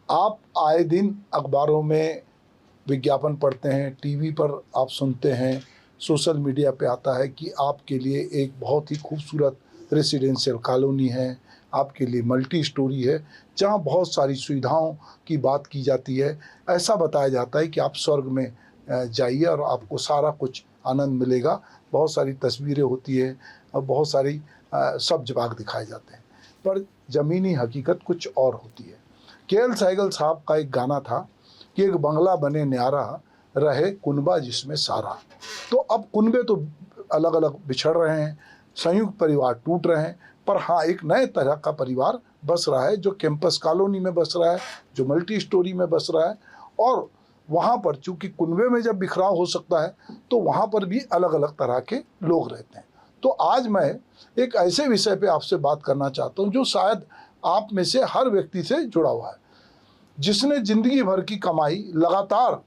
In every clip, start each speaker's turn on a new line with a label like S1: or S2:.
S1: आप आए दिन अखबारों में विज्ञापन पढ़ते हैं, टीवी पर आप सुनते हैं, सोशल मीडिया पे आता है कि आपके लिए एक बहुत ही खूबसूरत रेसिडेंशियल कॉलोनी है, आपके लिए मल्टी स्टोरी है, जहाँ बहुत सारी सुविधाओं की बात की जाती है। ऐसा बताया जाता है कि आप स्वर्ग में जाइए और आपको सारा कुछ आनंद मिलेगा। बहुत सारी तस्वीरें होती है और बहुत सारी सब्ज बाग दिखाए जाते हैं, पर ज़मीनी हकीकत कुछ और होती है। के.एल. सहगल साहब का एक गाना था कि एक बंगला बने न्यारा, रहे कुनबा जिसमें सारा। तो अब कुनबे तो अलग अलग बिछड़ रहे हैं, संयुक्त परिवार टूट रहे हैं, पर हाँ, एक नए तरह का परिवार बस रहा है, जो कैंपस कॉलोनी में बस रहा है, जो मल्टी स्टोरी में बस रहा है। और वहाँ पर चूँकि कुनबे में जब बिखराव हो सकता है, तो वहाँ पर भी अलग अलग तरह के लोग रहते हैं। तो आज मैं एक ऐसे विषय पे आपसे बात करना चाहता हूँ जो शायद आप में से हर व्यक्ति से जुड़ा हुआ है, जिसने जिंदगी भर की कमाई लगातार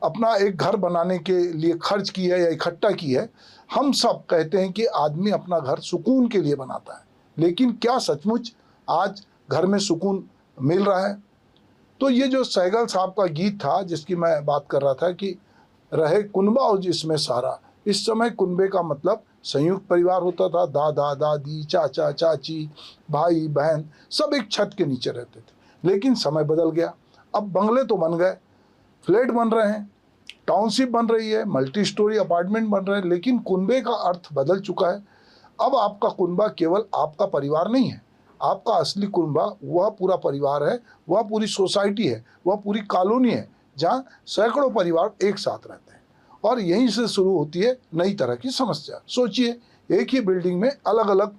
S1: अपना एक घर बनाने के लिए खर्च की है या इकट्ठा की है। हम सब कहते हैं कि आदमी अपना घर सुकून के लिए बनाता है, लेकिन क्या सचमुच आज घर में सुकून मिल रहा है? तो ये जो सहगल साहब का गीत था जिसकी मैं बात कर रहा था कि रहे कुनबा और जिसमें सारा, इस समय कुनबे का मतलब संयुक्त परिवार होता था। दादा दादी, चाचा चाची, भाई बहन सब एक छत के नीचे रहते थे। लेकिन समय बदल गया, अब बंगले तो बन गए, फ्लैट बन रहे हैं, टाउनशिप बन रही है, मल्टी स्टोरी अपार्टमेंट बन रहे हैं, लेकिन कुनबे का अर्थ बदल चुका है। अब आपका कुनबा केवल आपका परिवार नहीं है, आपका असली कुनबा वह पूरा परिवार है, वह पूरी सोसाइटी है, वह पूरी कॉलोनी है, जहाँ सैकड़ों परिवार एक साथ रहते हैं। और यहीं से शुरू होती है नई तरह की समस्या। सोचिए, एक ही बिल्डिंग में अलग अलग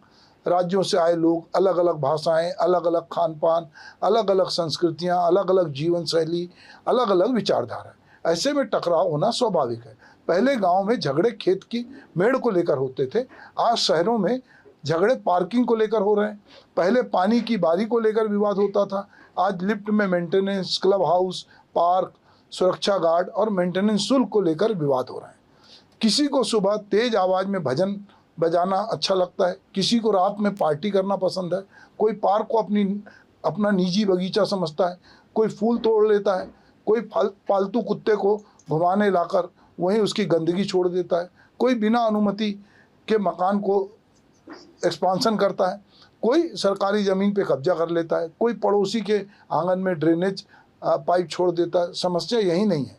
S1: राज्यों से आए लोग, अलग अलग भाषाएं, अलग अलग खान पान, अलग अलग संस्कृतियां, अलग अलग जीवन शैली, अलग अलग विचारधारा। ऐसे में टकराव होना स्वाभाविक है। पहले गांव में झगड़े खेत की मेड़ को लेकर होते थे, आज शहरों में झगड़े पार्किंग को लेकर हो रहे हैं। पहले पानी की बारी को लेकर विवाद होता था, आज लिफ्ट में मेंटेनेंस, क्लब हाउस, पार्क, सुरक्षा गार्ड और मेंटेनेंस शुल्क को लेकर विवाद हो रहे हैं। किसी को सुबह तेज आवाज में भजन बजाना अच्छा लगता है, किसी को रात में पार्टी करना पसंद है, कोई पार्क को अपना निजी बगीचा समझता है, कोई फूल तोड़ लेता है, कोई पालतू कुत्ते को घुमाने लाकर वहीं उसकी गंदगी छोड़ देता है, कोई बिना अनुमति के मकान को एक्सपांसन करता है, कोई सरकारी ज़मीन पे कब्जा कर लेता है, कोई पड़ोसी के आंगन में ड्रेनेज पाइप छोड़ देता है। समस्या यही नहीं है,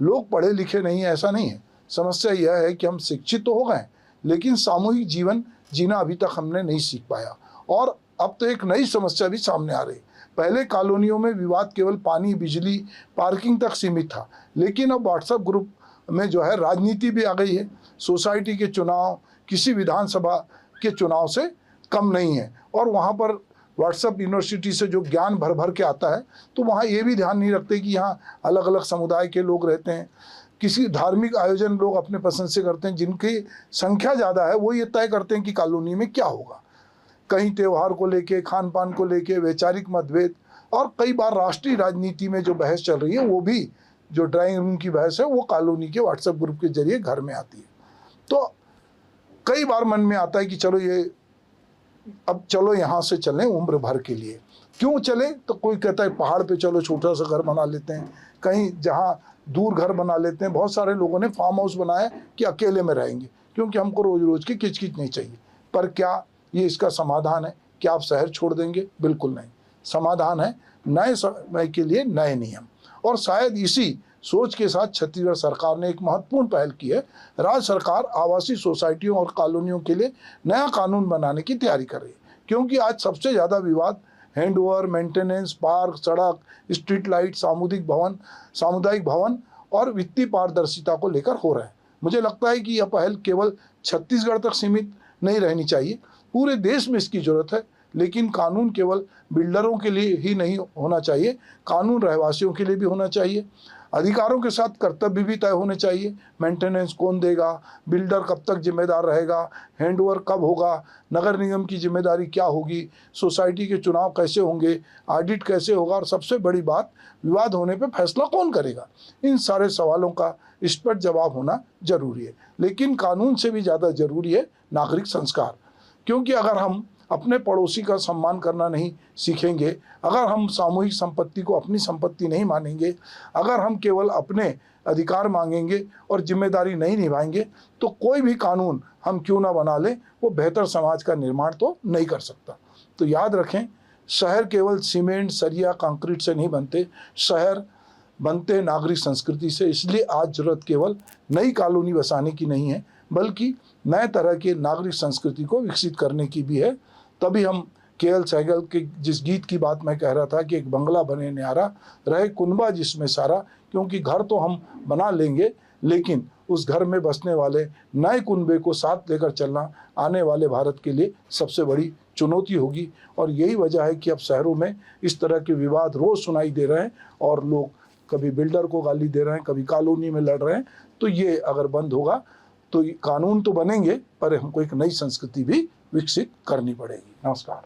S1: लोग पढ़े लिखे नहीं है, ऐसा नहीं है। समस्या यह है कि हम शिक्षित तो हो गए, लेकिन सामूहिक जीवन जीना अभी तक हमने नहीं सीख पाया। और अब तो एक नई समस्या भी सामने आ रही। पहले कॉलोनियों में विवाद केवल पानी, बिजली, पार्किंग तक सीमित था, लेकिन अब व्हाट्सएप ग्रुप में जो है राजनीति भी आ गई है। सोसाइटी के चुनाव किसी विधानसभा के चुनाव से कम नहीं है। और वहाँ पर व्हाट्सएप यूनिवर्सिटी से जो ज्ञान भर भर के आता है, तो वहाँ ये भी ध्यान नहीं रखते कि यहाँ अलग अलग समुदाय के लोग रहते हैं। किसी धार्मिक आयोजन लोग अपने पसंद से करते हैं, जिनकी संख्या ज़्यादा है वो ये तय करते हैं कि कॉलोनी में क्या होगा। कहीं त्यौहार को लेके, खान पान को लेके वैचारिक मतभेद, और कई बार राष्ट्रीय राजनीति में जो बहस चल रही है, वो भी जो ड्राइंग रूम की बहस है, वो कॉलोनी के व्हाट्सएप ग्रुप के जरिए घर में आती है। तो कई बार मन में आता है कि चलो यहाँ से चलें उम्र भर के लिए। क्यों चले? तो कोई कहता है पहाड़ पे चलो, छोटा सा घर बना लेते हैं, कहीं जहाँ दूर घर बना लेते हैं। बहुत सारे लोगों ने फार्म हाउस बनाया कि अकेले में रहेंगे, क्योंकि हमको रोज रोज की किचकिच नहीं चाहिए। पर क्या ये इसका समाधान है? क्या आप शहर छोड़ देंगे? बिल्कुल नहीं। समाधान है नए समय के लिए नए नियम। और शायद इसी सोच के साथ छत्तीसगढ़ सरकार ने एक महत्वपूर्ण पहल की है। राज्य सरकार आवासीय सोसाइटियों और कॉलोनियों के लिए नया कानून बनाने की तैयारी कर रही है, क्योंकि आज सबसे ज़्यादा विवाद हैंडओवर, मेंटेनेंस, पार्क, सड़क, स्ट्रीट लाइट, सामुदायिक भवन और वित्तीय पारदर्शिता को लेकर हो रहे हैं। मुझे लगता है कि यह पहल केवल छत्तीसगढ़ तक सीमित नहीं रहनी चाहिए, पूरे देश में इसकी जरूरत है। लेकिन कानून केवल बिल्डरों के लिए ही नहीं होना चाहिए, कानून रहवासियों के लिए भी होना चाहिए। अधिकारों के साथ कर्तव्य भी तय होने चाहिए। मेंटेनेंस कौन देगा, बिल्डर कब तक जिम्मेदार रहेगा, हैंडओवर कब होगा, नगर निगम की जिम्मेदारी क्या होगी, सोसाइटी के चुनाव कैसे होंगे, ऑडिट कैसे होगा, और सबसे बड़ी बात, विवाद होने पे फैसला कौन करेगा। इन सारे सवालों का स्पष्ट जवाब होना जरूरी है। लेकिन कानून से भी ज़्यादा जरूरी है नागरिक संस्कार, क्योंकि अगर हम अपने पड़ोसी का सम्मान करना नहीं सीखेंगे, अगर हम सामूहिक संपत्ति को अपनी संपत्ति नहीं मानेंगे, अगर हम केवल अपने अधिकार मांगेंगे और जिम्मेदारी नहीं निभाएंगे, तो कोई भी कानून हम क्यों ना बना लें, वो बेहतर समाज का निर्माण तो नहीं कर सकता। तो याद रखें, शहर केवल सीमेंट, सरिया, कंक्रीट से नहीं बनते, शहर बनते नागरिक संस्कृति से। इसलिए आज जरूरत केवल नई कॉलोनी बसाने की नहीं है, बल्कि नए तरह के नागरिक संस्कृति को विकसित करने की भी है। तभी हम के.एल. सहगल के जिस गीत की बात मैं कह रहा था कि एक बंगला बने न्यारा, रहे कुनबा जिसमें सारा, क्योंकि घर तो हम बना लेंगे, लेकिन उस घर में बसने वाले नए कुनबे को साथ लेकर चलना आने वाले भारत के लिए सबसे बड़ी चुनौती होगी। और यही वजह है कि अब शहरों में इस तरह के विवाद रोज़ सुनाई दे रहे हैं और लोग कभी बिल्डर को गाली दे रहे हैं, कभी कॉलोनी में लड़ रहे हैं। तो ये अगर बंद होगा तो कानून तो बनेंगे, पर हमको एक नई संस्कृति भी विकसित करनी पड़ेगी। नमस्कार।